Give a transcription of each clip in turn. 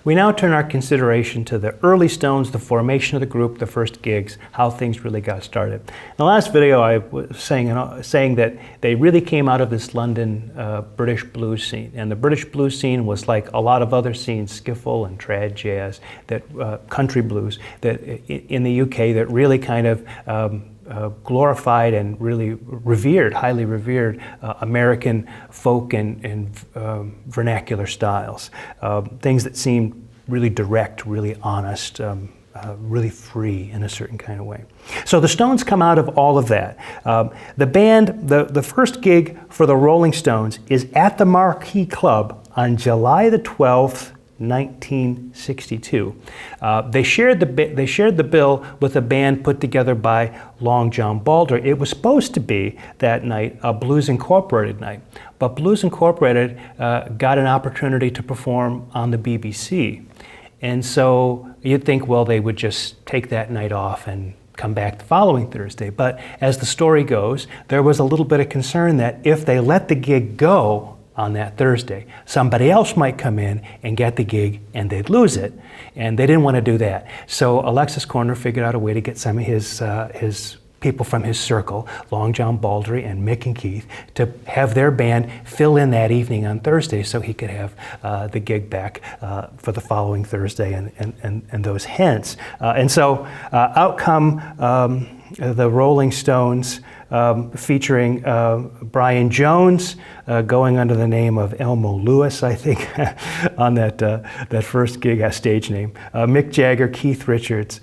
We now turn our consideration to the early Stones, the formation of the group, the first gigs, how things really got started. In the last video I was saying that they really came out of this London British blues scene. And the British blues scene was like a lot of other scenes, skiffle and trad jazz, that country blues, that in the UK that really kind of glorified and really revered, highly revered American folk and vernacular styles. Things that seemed really direct, really honest, really free in a certain kind of way. So the Stones come out of all of that. The band, the first gig for the Rolling Stones is at the Marquee Club on July the 12th, 1962. They shared the bill with a band put together by Long John Baldry. It was supposed to be that night a Blues Incorporated night, but Blues Incorporated got an opportunity to perform on the BBC. And so you'd think, well, they would just take that night off and come back the following Thursday. But as the story goes, there was a little bit of concern that if they let the gig go on that Thursday, somebody else might come in and get the gig and they'd lose it. And they didn't want to do that. So Alexis Korner figured out a way to get some of his people from his circle, Long John Baldry and Mick and Keith, to have their band fill in that evening on Thursday so he could have the gig back for the following Thursday and those hints. And so out come the Rolling Stones, featuring Brian Jones, going under the name of Elmo Lewis, I think, on that first gig, a stage name. Mick Jagger, Keith Richards,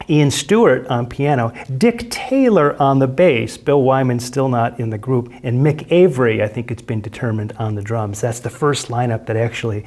Ian Stewart on piano, Dick Taylor on the bass, Bill Wyman still not in the group, and Mick Avery, I think it's been determined, on the drums. That's the first lineup that actually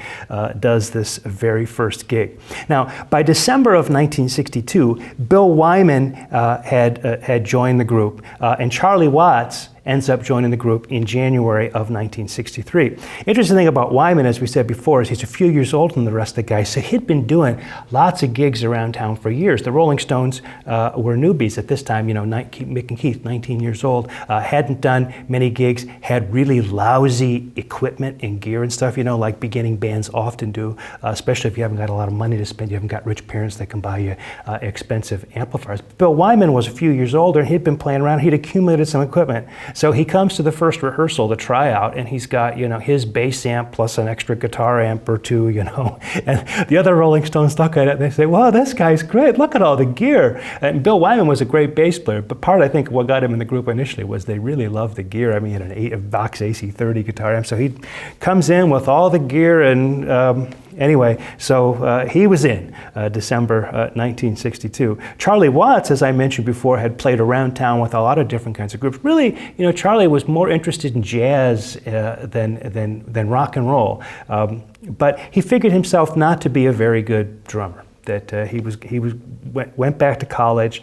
does this very first gig. Now, by December of 1962, Bill Wyman had joined the group, and Charlie Watts ends up joining the group in January of 1963. Interesting thing about Wyman, as we said before, is he's a few years older than the rest of the guys, so he'd been doing lots of gigs around town for years. The Rolling Stones were newbies at this time, Mick and Keith, 19 years old, hadn't done many gigs, had really lousy equipment and gear and stuff, like beginning bands often do, especially if you haven't got a lot of money to spend, you haven't got rich parents that can buy you expensive amplifiers. Bill Wyman was a few years older, and he'd been playing around, he'd accumulated some equipment. So he comes to the first rehearsal to try out, and he's got, his bass amp plus an extra guitar amp or two, and the other Rolling Stones look at it and they say, wow, this guy's great, look at all the gear. And Bill Wyman was a great bass player, but part, I think, what got him in the group initially was they really loved the gear. I mean, he had a Vox AC30 guitar amp, so he comes in with all the gear, and anyway, so he was in December 1962. Charlie Watts, as I mentioned before, had played around town with a lot of different kinds of groups. Really, Charlie was more interested in jazz than rock and roll, but he figured himself not to be a very good drummer. That he went back to college,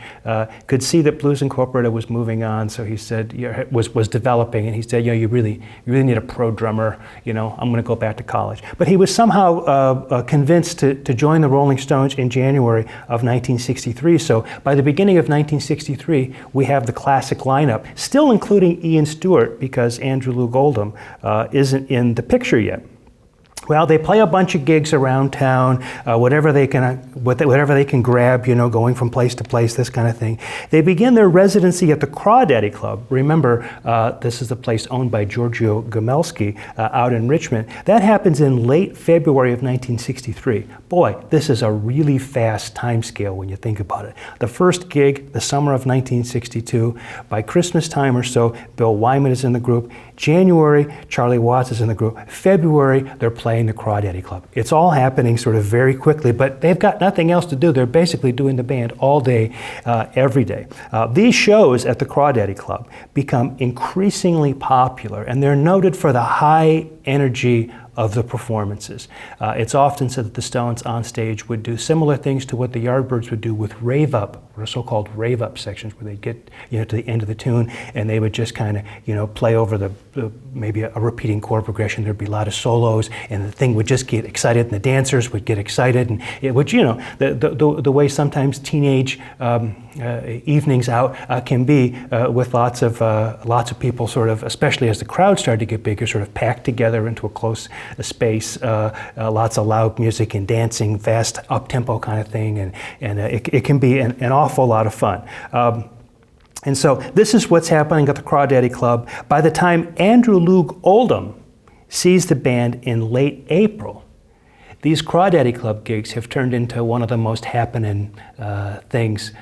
could see that Blues Incorporated was moving on, so he said, was developing, and he said, you really need a pro drummer, I'm going to go back to college. But he was somehow convinced to join the Rolling Stones in January of 1963, so by the beginning of 1963, we have the classic lineup, still including Ian Stewart, because Andrew Loog Oldham isn't in the picture yet. Well, they play a bunch of gigs around town, whatever they can grab, going from place to place, this kind of thing. They begin their residency at the Crawdaddy Club. Remember, this is a place owned by Giorgio Gomelsky out in Richmond. That happens in late February of 1963. Boy, this is a really fast time scale when you think about it. The first gig, the summer of 1962. By Christmas time or so, Bill Wyman is in the group. January, Charlie Watts is in the group. February, they're playing the Crawdaddy Club. It's all happening sort of very quickly, but they've got nothing else to do. They're basically doing the band all day, every day. These shows at the Crawdaddy Club become increasingly popular, and they're noted for the high energy of the performances. It's often said that the Stones on stage would do similar things to what the Yardbirds would do with rave up, or so-called rave up sections, where they'd get to the end of the tune and they would just kind of play over the maybe a repeating chord progression. There'd be a lot of solos, and the thing would just get excited, and the dancers would get excited, and it would, the way sometimes teenage evenings out can be, with lots of people sort of, especially as the crowd started to get bigger, sort of packed together into a close space, lots of loud music and dancing, fast up-tempo kind of thing, and it can be an awful lot of fun. And so this is what's happening at the Crawdaddy Club. By the time Andrew Loog Oldham sees the band in late April, these Crawdaddy Club gigs have turned into one of the most happening things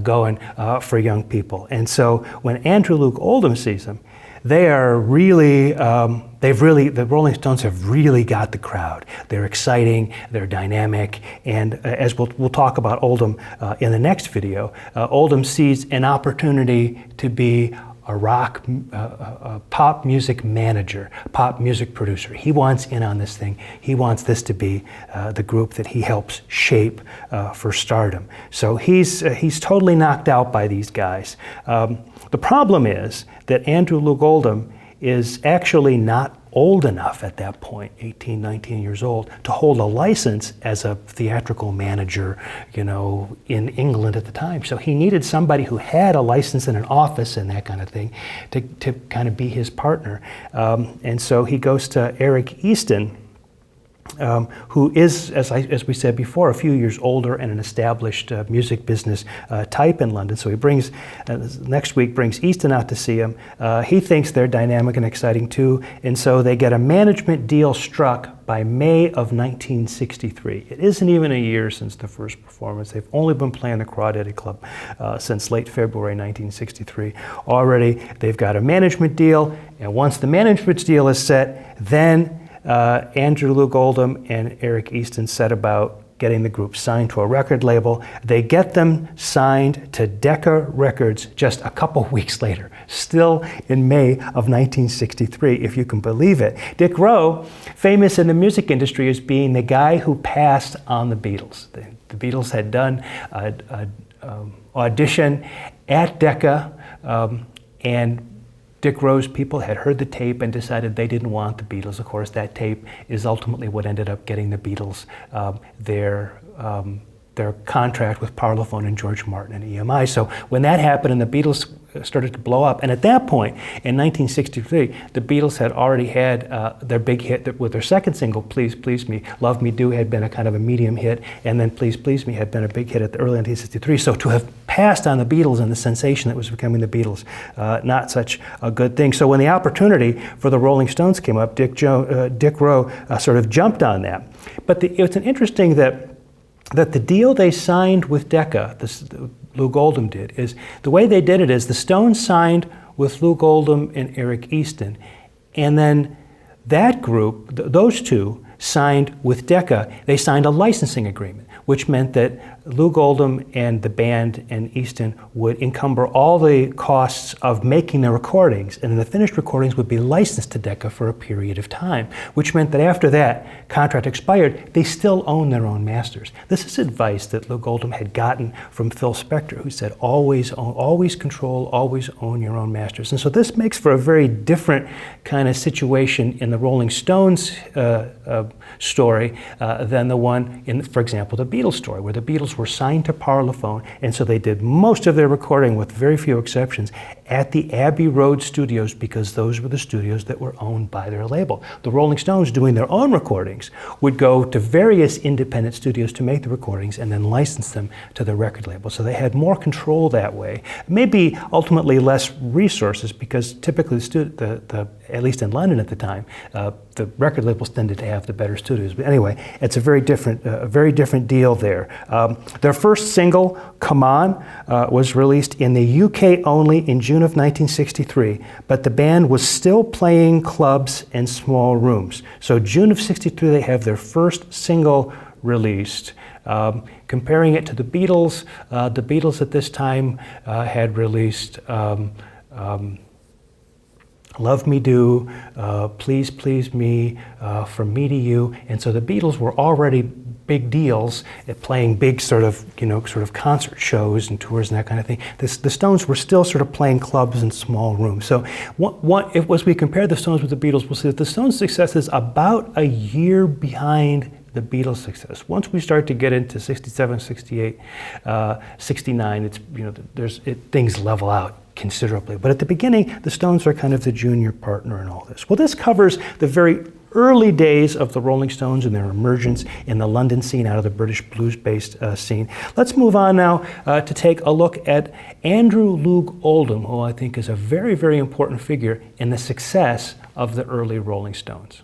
going for young people. And so when Andrew Loog Oldham sees them, they are really, the Rolling Stones have really got the crowd. They're exciting, they're dynamic, and as we'll talk about Oldham in the next video, Oldham sees an opportunity to be a rock, pop music manager, pop music producer. He wants in on this thing. He wants this to be the group that he helps shape for stardom. So he's totally knocked out by these guys. The problem is that Andrew Loog Oldham is actually not old enough at that point, 18, 19 years old, to hold a license as a theatrical manager, in England at the time. So he needed somebody who had a license in an office and that kind of thing to kind of be his partner. And so he goes to Eric Easton, who is, as we said before, a few years older and an established music business type in London. So he brings, next week, brings Easton out to see him. He thinks they're dynamic and exciting too, and so they get a management deal struck by May of 1963. It isn't even a year since the first performance. They've only been playing the Crawdaddy Club since late February 1963. Already, they've got a management deal, and once the management deal is set, then Andrew Loog Oldham and Eric Easton set about getting the group signed to a record label. They get them signed to Decca Records just a couple weeks later, still in May of 1963, if you can believe it. Dick Rowe, famous in the music industry as being the guy who passed on the Beatles. The Beatles had done an audition at Decca, and Dick Rowe's people had heard the tape and decided they didn't want the Beatles. Of course, that tape is ultimately what ended up getting the Beatles their contract with Parlophone and George Martin and EMI. So when that happened and the Beatles started to blow up, and at that point, in 1963, the Beatles had already had their big hit with their second single, Please Please Me. Love Me Do had been a kind of a medium hit, and then Please Please Me had been a big hit at the early 1963. So to have passed on the Beatles and the sensation that was becoming the Beatles, not such a good thing. So when the opportunity for the Rolling Stones came up, Dick Rowe sort of jumped on that. But it's an interesting that the deal they signed with Decca, Loog Oldham did, is the way they did it is the Stones signed with Loog Oldham and Eric Easton, and then that group, those two, signed with Decca. They signed a licensing agreement, which meant that Loog Oldham and the band and Easton would encumber all the costs of making the recordings, and then the finished recordings would be licensed to Decca for a period of time, which meant that after that contract expired, they still own their own masters. This is advice that Loog Oldham had gotten from Phil Spector, who said, always own, always control, always own your own masters. And so this makes for a very different kind of situation in the Rolling Stones story than the one in, for example, the Beatles story, where the Beatles were signed to Parlophone, and so they did most of their recording, with very few exceptions, at the Abbey Road studios, because those were the studios that were owned by their label. The Rolling Stones, doing their own recordings, would go to various independent studios to make the recordings and then license them to the record label. So they had more control that way. Maybe ultimately less resources, because typically at least in London at the time, the record labels tended to have the better studios. But anyway, it's a very different deal there. Their first single, Come On, was released in the UK only in June of 1963, but the band was still playing clubs and small rooms. So June of 63, they have their first single released. Comparing it to the Beatles at this time had released Love Me Do, Please Please Me, From Me to You, and so the Beatles were already big deals at playing big sort of concert shows and tours and that kind of thing. The Stones were still sort of playing clubs and small rooms. So as we compare the Stones with the Beatles, we'll see that the Stones' success is about a year behind the Beatles' success. Once we start to get into 67, 68, 69, things level out. considerably. But at the beginning, the Stones are kind of the junior partner in all this. Well, this covers the very early days of the Rolling Stones and their emergence in the London scene out of the British blues-based scene. Let's move on now to take a look at Andrew Loog Oldham, who I think is a very, very important figure in the success of the early Rolling Stones.